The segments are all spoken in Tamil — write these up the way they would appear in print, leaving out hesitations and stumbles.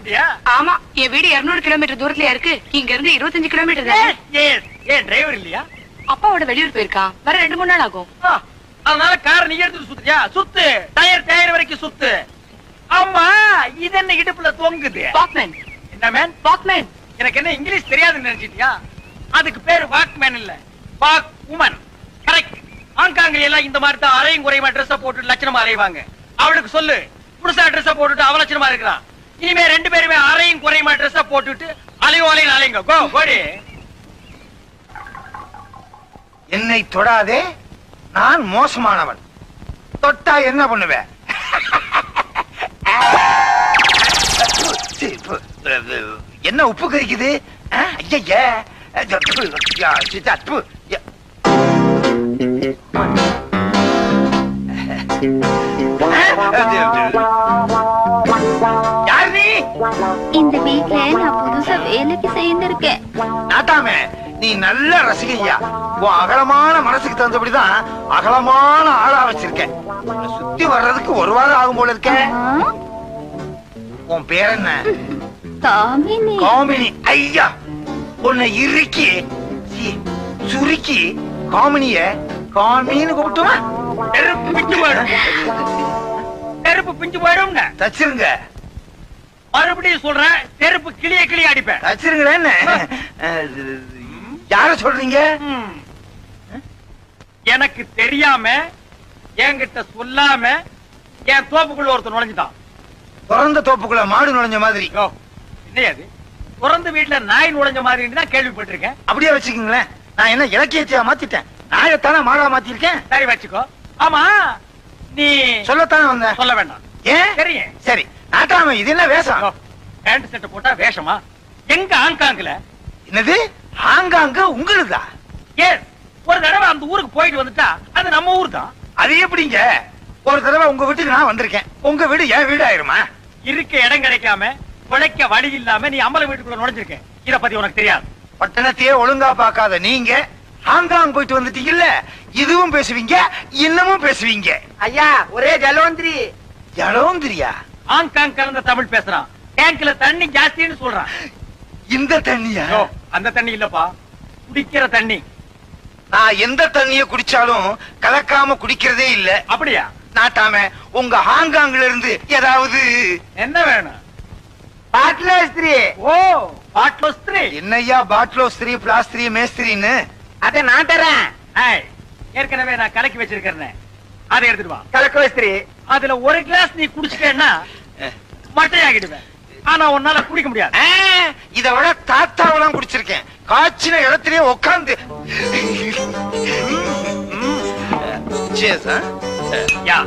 வந்துட்டியா? ஆமா, என் வீடு 200 கிலோமீட்டர் தூரத்துல இருக்கு. இங்க இருந்து 25 கிலோமீட்டர் தான். ஏன் டிரைவர் இல்லையா? அப்பாவோட வெளியூர் போயிருக்கான். வர 2-3 நாள் ஆகும். அதனால காரை நீ எடுத்து சுத்துறியா? சுத்து, டயர் வரைக்கும் சுத்து. ஆமா, இது என்ன இடுப்புல தொங்குது? வாக்மேன். என்ன மேன்? வாக்மேன். எனக்கு என்ன இங்கிலீஷ் தெரியாதுன்னு நினைச்சிட்டியா? அதுக்கு பேரு வாக்மேன் இல்ல, வாக் உமன். கரெக்ட். ஆங்காங்கல எல்லாம் இந்த மாதிரி தான் அரையும் குறையுமா ட்ரெஸ் போட்டு லட்சணமா அரைவாங்க. அவளுக்கு சொல்லு, புதுசா ட்ரெஸ் போட்டுட்டு அவ லட்சணமா இருக்கிறான். இனிமே 2 பேருமே அரையும் குறையுமா ட்ரெஸ் போட்டுட்டு அலையும் அலைங்க. கோ கோடி. என்னை தொடாதே, நான் மோசமானவன். தொட்டா என்ன பண்ணுவேன்? என்ன உப்பு கறிக்குது? இந்த வீட்ல நான் புதுசா வேலைக்கு சேர்ந்திருக்கேன். நாட்டாமே, நீ நல்ல ரசிகையா. உன் அகலமான மனசுக்கு தகுந்தபடிதான் அகலமான ஆளா வச்சிருக்கேன். சுத்தி வர்றதுக்கு 1 வாரம் ஆகும் போல இருக்க. உன் பேர் என்ன? காமினி. காமினி. ஐயா, உன்னை இறுக்கி சுருக்கி காமினிய காமின்னு கூப்பிட்டுமா? நெருப்பு பிஞ்சு போயிடும். நெருப்பு பிஞ்சு போயிடும். தச்சிருங்க. மறுபடியும் சொல்றேன், நெருப்பு கிளிய அடிப்பேன். தச்சிருங்க. யார சொல்றீங்க? எனக்கு தெரியாம என்கிட்ட சொல்லாம என் தோப்புக்குள்ள ஒருத்தர் நுழைஞ்சுட்டான். திறந்த தோப்புக்குள்ள மாடு நுழைஞ்ச மாதிரி. என்னையாது திறந்த வீட்டுல நாய் நுழைஞ்ச மாதிரி தான் கேள்விப்பட்டிருக்கேன். அப்படியே வச்சுக்கீங்களேன். நான் என்ன இலக்கியத்தையா மாத்திட்டேன்? நாயத்தானே மாடா மாத்திருக்கேன். சரி வச்சுக்கோ. ஆமா, நீ சொல்லத்தானே வந்த. சொல்ல வேண்டாம். ஏன்? தெரியும். சரி, நாட்டாம இது என்ன வேஷம்? பேண்ட் செட் போட்டா வேஷமா? எங்க ஆங்காங்கல? என்னது ஆங்காங்க உங்களுதா? எஸ். ஒரு தடவை அந்த ஊருக்கு போயிட்டு வந்துட்டா அது நம்ம ஊர் தான். அது எப்படிங்க? ஒரு தடவை உங்க வீட்டுக்கு நான் வந்திருக்கேன். உங்க வீடு என் வீடு ஆயிருமா? இருக்க இடம் கிடைக்காம பிழைக்க வழி இல்லாம நீ அம்பல வீட்டுக்குள்ள நுழைஞ்சிருக்க. இத பத்தி உனக்கு தெரியாது. பட்டணத்தையே ஒழுங்கா பாக்காத நீங்க ஹாங்காங் போயிட்டு வந்துட்டீங்கல்ல, இதுவும் பேசுவீங்க இன்னமும் பேசுவீங்க. ஐயா, ஒரே ஜலவந்திரி. ஜலவந்திரியா? ஹாங்காங் கலந்த தமிழ் பேசுறான். டேங்க்ல தண்ணி ஜாஸ்தின்னு சொல்றான். இந்த தண்ணியா? அந்த தண்ணி இல்லப்பா, குடிக்கிற தண்ணி. நான் எந்த தண்ணிய குடிச்சாலும் கலக்காம குடிக்கிறதே இல்ல. அப்படியா? நாட்டாம உங்க ஹாங்காங்ல இருந்து ஏதாவது என்ன வேணும்? பாட்லோஸ்திரி. ஓ, பாட்லோஸ்திரி. என்னையா பாட்லோஸ்திரி பிளாஸ்திரி மேஸ்திரின்னு? அத நான் தரேன். ஏற்கனவே நான் கலக்கி வச்சிருக்கிறேன், அதை எடுத்துட்டு வா. கலக்கோஸ்திரி. அதுல 1 கிளாஸ் நீ குடிச்சிட்டேன்னா மட்டையாகிடுவேன். ஆனா உன்னால குடிக்க முடியாது. இத விட தாத்தாவெல்லாம் குடிச்சிருக்கேன். காய்ச்சின இடத்திலேயே உட்கார்ந்து. Cheers, huh? Yeah.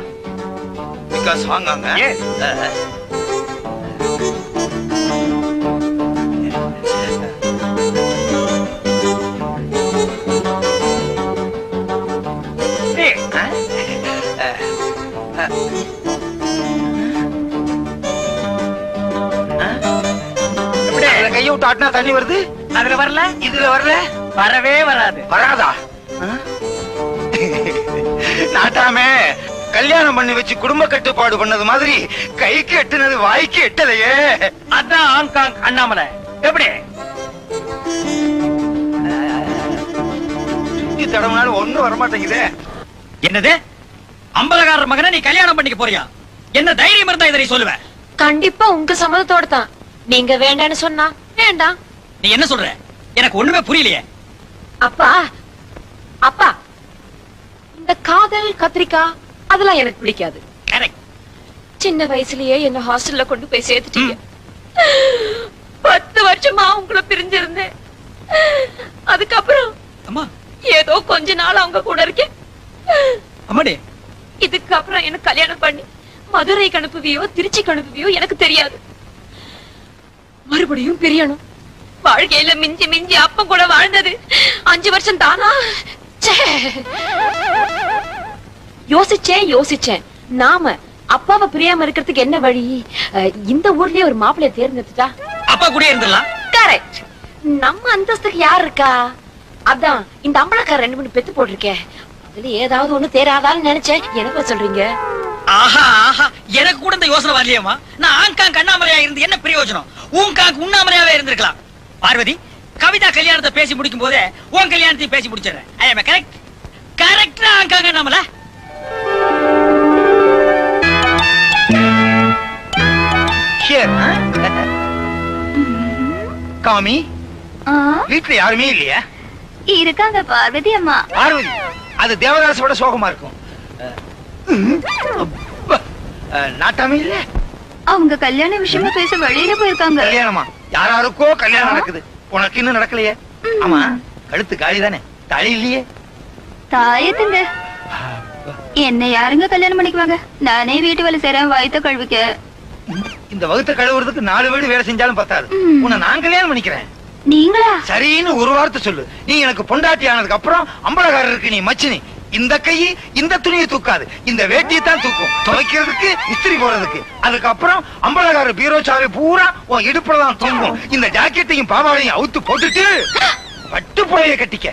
Because Hong Kong, huh? Yes. Hey. கைய விட்டு ஆட்டினா தண்ணி வருது. அதுல வரல, இதுல வரல, வரவே வராது. வராதா? நாட்டாமே, கல்யாணம் பண்ணி வச்சு குடும்ப கட்டுப்பாடு பண்ணது மாதிரி கைக்கு எட்டுனது வாய்க்கு எட்டலையே. அதான் ஹாங்காங் அண்ணாமலை. எப்படி சுத்தி தடவுனாலும் ஒண்ணும் வரமாட்டேங்குதே. என்னது? அம்பலகாரர் மகனை நீ கல்யாணம் பண்ணிக்க போறியா? என்ன தைரியம் இருந்தா இதை சொல்லுவ? கண்டிப்பா உங்க சம்மதத்தோட தான். நீங்க வேண்டான்னு சொன்னா வேண்டாம். நீ என்ன சொல்ற? எனக்கு ஒண்ணுமே புரியலையே. அப்பா அப்பா, இந்த காதல் கத்திரிக்காய் அதெல்லாம் எனக்கு பிடிக்காது. சின்ன வயசுலயே என்ன ஹாஸ்டல்ல கொண்டு போய் சேர்த்துட்டீங்க. 10 வருஷமா உங்களை பிரிஞ்சிருந்தேன். அதுக்கப்புறம் ஏதோ கொஞ்ச நாள் அவங்க கூட இருக்கேன். இதுக்கப்புறம் எனக்கு கல்யாணம் பண்ணி மதுரைக்கு அனுப்புவியோ திருச்சிக்கு அனுப்புவியோ எனக்கு தெரியாது. மறுபடியும் பிரியணும். வாழ்க்கையில மிஞ்சி மிஞ்சி அப்ப கூட வாழ்ந்தது 5 வருஷம் தானா? யோசிச்சேன். நாம அப்பாவை பிரியாம இருக்கிறதுக்கு என்ன வழி? இந்த ஊர்லயே ஒரு மாப்பிள்ளைய தேர்ந்தெடுத்துட்டா அப்பா கூட இருந்துடலாம். கரெக்ட். நம்ம அந்தஸ்துக்கு யார் இருக்கா? அதான் இந்த அம்பளக்கார 2 3 பெத்து போட்டிருக்கேன். அதுல ஏதாவது ஒண்ணு தேராதான்னு நினைச்சேன். எனக்கு சொல்றீங்க? ஆஹா ஆஹா, எனக்கு கூட இந்த யோசனை வரலையேம்மா. நான் ஆங்காங் அண்ணாமலையா இருந்து என்ன பிரயோஜனம்? ஊங்காங் உண்ணாமலையாவே இருந்திருக்கலாம். பார்வதி, கவிதா கல்யாணத்தை பேசி முடிக்கும் போதே உன் கல்யாணத்தையும் பேசி முடிச்சிடுறேன். ஐ அம் கரெக்ட்? கரெக்டா ஆங்காங் அண்ணாமலை? காமி, வீட்டுல யாருமே இல்லையா? இருக்காங்க பார்வதி அம்மா. பார்வதி, அது தேவதாசோட சோகமா இருக்கும். நாட்டாமே இல்ல. அவங்க கல்யாண விஷயமா பேச வெளியில போயிருக்காங்க. கல்யாணமா? யாராருக்கோ கல்யாணம் நடக்குது, உனக்கு இன்னும் நடக்கலையே? ஆமா, கழுத்து காலி தானே, தாலி இல்லையே? தாயத்துங்க. என்ன யாருங்க கல்யாணம் பண்ணிக்குவாங்க? நானே வீட்டு வேலை செய்றேன், வயித்த கழுவிக்க. இந்த வகுத்த கழுவுறதுக்கு 4 வீடு வேலை செஞ்சாலும் பத்தாது. உன்னை நான் கல்யாணம் பண்ணிக்கிறேன். நீங்களா? சரின்னு ஒரு வார்த்தை சொல்லு. நீ எனக்கு பொண்டாட்டி ஆனதுக்கு அப்புறம் அம்பலகாரருக்கு நீ மச்சினி. இந்த கை இந்த துணியை தூக்காது, இந்த வேட்டியை தான் தூக்கும். துவைக்கிறதுக்கு, இஸ்திரி போடுறதுக்கு. அதுக்கப்புறம் அம்பலகாரர் பீரோ சாவி பூரா உன் இடுப்புல தான் தூங்கும். இந்த ஜாக்கெட்டையும் பாவாடையும் அவுத்து போட்டுட்டு பட்டு புடவைய கட்டிக்க.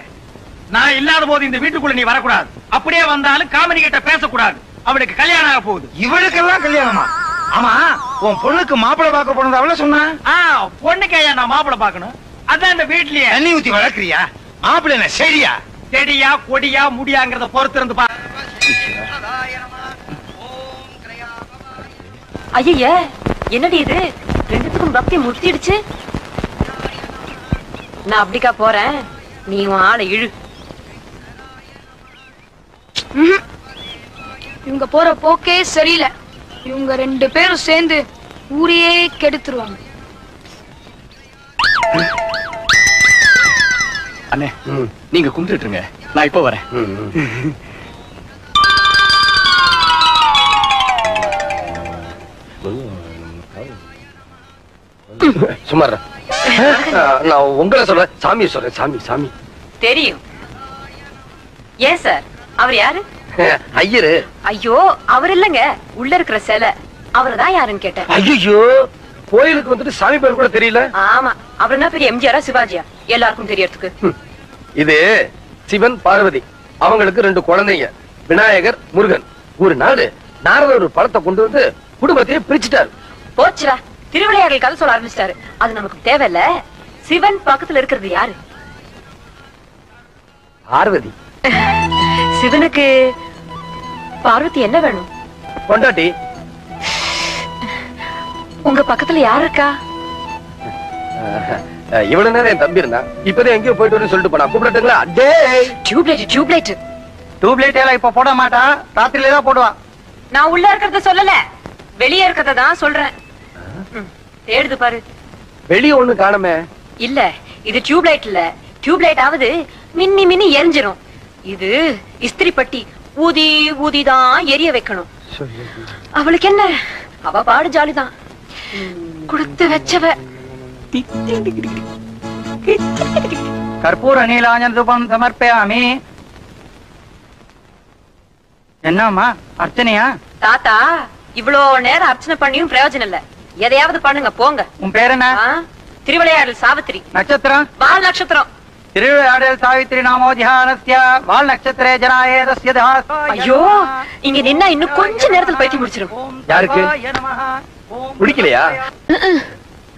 நான் இல்லாத போது இந்த வீட்டுக்குள்ள நீ வரக்கூடாது. அப்படியே வந்தாலும் காமெடி கிட்ட பேசக்கூடாது. அவளுக்கு கல்யாணம் ஆக போகுது. இவளுக்கெல்லாம் கல்யாணமா? ஆமா, உன் பொண்ணுக்கு மாப்பிள்ளை பார்க்க போனது அவள சொன்னா? பொண்ணுக்கு ஐயா நான் மாப்பிள்ளை பார்க்கணும். அதான் இந்த வீட்லயே தண்ணி ஊத்தி வளர்க்கிறியா? மாப்பிள்ளை என்ன சரியா? செடியா கொடியா முடியாங்கிறத பொறுத்து இருந்து பா. ஐய, என்னடி இது? ரெண்டுத்துக்கும் பக்தி முத்திடுச்சு. நான் அப்படிக்கா போறேன், நீ உன் ஆளை இழு. இவங்க போற போக்கே சரியில்லை. இவங்க 2 பேரும் சேர்ந்து ஊரையே கெடுத்துருவாங்க. அண்ணே, நீங்க கும்பிட்டு இருங்க, நான் இப்ப வரேன். சுமார் நான் உங்களை சொல்றேன், சாமி சொல்றேன். சாமி சாமி தெரியும். ஏன் சார், அவர் யாரு? ஐயரு. ஐயோ, அவர் இல்லங்க, உள்ள இருக்கிற சிலை. அவர்தான் யாருன்னு கேட்டேன். ஐயோ, கோயிலுக்கு வந்துட்டு சாமி பேர் கூட தெரியல. ஆமா, அவர் என்ன பெரிய எம்ஜிஆரா சிவாஜியா எல்லாருக்கும் தெரியறதுக்கு? இது சிவன் பார்வதி, அவங்களுக்கு 2 குழந்தைங்க, விநாயகர் முருகன். ஒரு நாள் நாரதர் ஒரு பழத்தை கொண்டு வந்து குடும்பத்தையே பிரிச்சுட்டாரு. போச்சுடா, திருவிளையாடல் கதை சொல்ல ஆரம்பிச்சிட்டாரு. அது நமக்கு தேவையில்ல. சிவன் பக்கத்துல இருக்கிறது யாரு? பார்வதி. சிவனுக்கு பார்வதி என்ன வேணும்? பொண்டாட்டி. உங்க பக்கத்துல யாரு இருக்கா? இவ்வளவு நேரம் என் தம்பி இருந்தா, இப்பதான் எங்கேயோ போயிட்டு வந்து சொல்லிட்டு போனா. கூப்பிடட்டுங்களா? டியூப்லைட். டியூப்லைட் எல்லாம் இப்ப போட மாட்டா, ராத்திரில தான் போடுவா. நான் உள்ள இருக்கிறத சொல்லல, வெளியே இருக்கிறத தான் சொல்றேன். தேடுது பாரு. வெளியே ஒண்ணு காணுமே. இல்ல, இது டியூப்லைட் இல்ல. டியூப்லைட் ஆவது மின்னி மின்னி எரிஞ்சிரும். இது இஸ்திரி பட்டி, ஊதி ஊதிதான் எரிய வைக்கணும். அவளுக்கு என்ன, அவ பாடு ஜாலிதான். கொடுத்து வச்சவ. கற்பூர நீலாஞ்சன தூபம் சமர்ப்பயாமி. என்னம்மா அர்ச்சனையா? தாத்தா, இவ்வளோ நேரம் அர்ச்சனை பண்ணியும் பிரயோஜனம் இல்ல. எதையாவது பண்ணுங்க போங்க. உன் பேர் என்ன? திருவிளையாடல் சாவித்திரி. நட்சத்திரம்? வால் நட்சத்திரம். திருவிளையாடல் சாவித்திரி நாமோ தியானஸ்ய வால் நட்சத்திரே ஜனாயே தஸ்ய தாஸ். ஐயோ, இங்க நின்னா இன்னும் கொஞ்ச நேரத்துல பைத்தி முடிச்சிரும். யாருக்கு பிடிக்கலையா?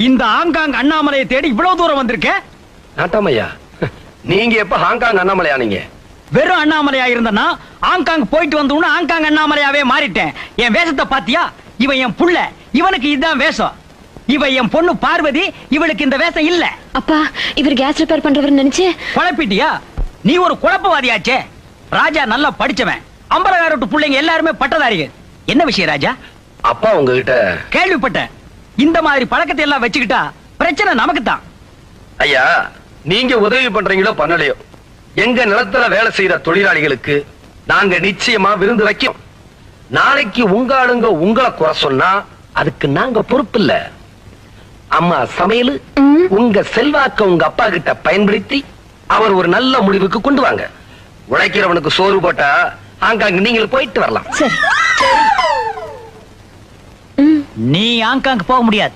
இந்த ஆங்காங் அண்ணாமலையை தேடி இவ்வளவு தூரம் வந்திருக்க? நாட்டாமையா, நீங்க எப்ப ஹாங்காங் அண்ணாமலையா? நீங்க வெறும் அண்ணாமலையா இருந்தனா ஆங்காங் போயிட்டு வந்தோன்னு ஆங்காங் அண்ணாமலையாவே மாறிட்டேன். என் வேஷத்தை பாத்தியா? இவன் என் புள்ள, இவனுக்கு இதுதான் வேஷம். இவ என் பொண்ணு பார்வதி, இவளுக்கு இந்த வேஷம் இல்ல. அப்பா, இவர் கேஸ் ரிப்பேர் பண்றவர் நினைச்சு குழப்பிட்டியா? நீ ஒரு குழப்பவாதியாச்சே. ராஜா நல்லா படிச்சவன், அம்பலகாரட்டு பிள்ளைங்க எல்லாருமே பட்டதாரிகள். என்ன விஷயம் ராஜா? அப்பா உங்ககிட்ட கேள்விப்பட்டேன். இந்த மாதிரி பழக்கத்தை எல்லாம் வச்சுக்கிட்டா பிரச்சனை நமக்கு தான். ஐயா, நீங்க உதவி பண்றீங்களோ பண்ணலையோ, எங்க நிலத்துல வேலை செய்யற தொழிலாளிகளுக்கு நாங்க நிச்சயமா விருந்து வைக்கிறோம். நாளைக்கு உங்க ஆளுங்க உங்களை குறை சொன்னா அதுக்கு நாங்க பொறுப்பு இல்ல. அம்மா சமையல் உங்க செல்வாக்க உங்க அப்பா கிட்ட பயன்படுத்தி அவர் ஒரு நல்ல முடிவுக்கு கொண்டு வாங்க. உழைக்கிறவனுக்கு சோறு போட்டா ஆங்காங்க நீங்க போயிட்டு வரலாம். நீ ஆங்காங் போக முடியாது.